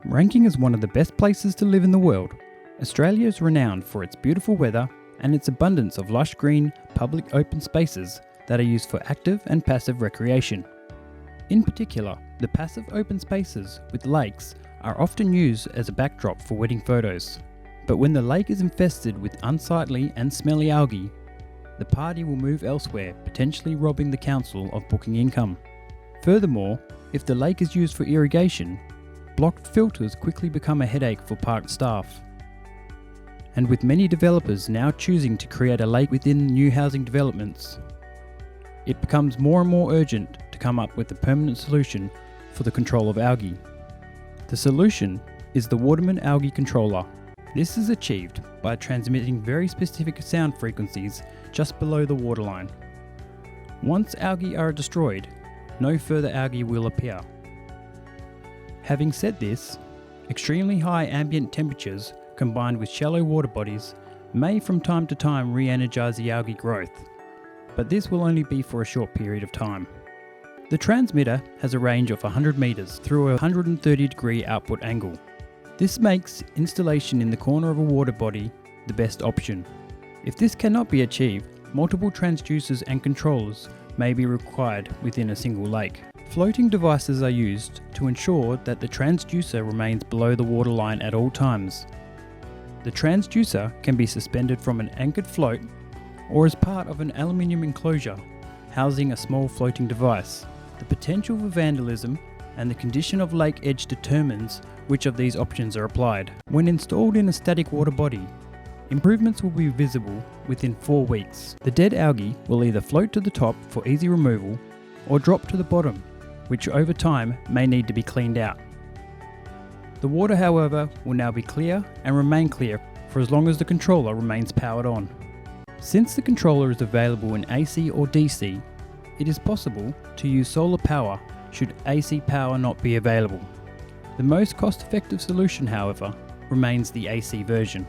Ranking as one of the best places to live in the world, Australia is renowned for its beautiful weather and its abundance of lush green, public open spaces that are used for active and passive recreation. In particular, the passive open spaces with lakes are often used as a backdrop for wedding photos. But when the lake is infested with unsightly and smelly algae, the party will move elsewhere, potentially robbing the council of booking income. Furthermore, if the lake is used for irrigation, blocked filters quickly become a headache for park staff. And with many developers now choosing to create a lake within new housing developments, it becomes more and more urgent to come up with a permanent solution for the control of algae. The solution is the Waterman Algae Controller. This is achieved by transmitting very specific sound frequencies just below the waterline. Once algae are destroyed, no further algae will appear. Having said this, extremely high ambient temperatures combined with shallow water bodies may from time to time re-energize the algae growth, but this will only be for a short period of time. The transmitter has a range of 100 meters through a 130-degree output angle. This makes installation in the corner of a water body the best option. If this cannot be achieved, multiple transducers and controllers may be required within a single lake. Floating devices are used to ensure that the transducer remains below the waterline at all times. The transducer can be suspended from an anchored float or as part of an aluminium enclosure housing a small floating device. The potential for vandalism and the condition of lake edge determines which of these options are applied. When installed in a static water body, improvements will be visible within 4 weeks. The dead algae will either float to the top for easy removal or drop to the bottom, which over time may need to be cleaned out. The water, however, will now be clear and remain clear for as long as the controller remains powered on. Since the controller is available in AC or DC, it is possible to use solar power should AC power not be available. The most cost-effective solution, however, remains the AC version.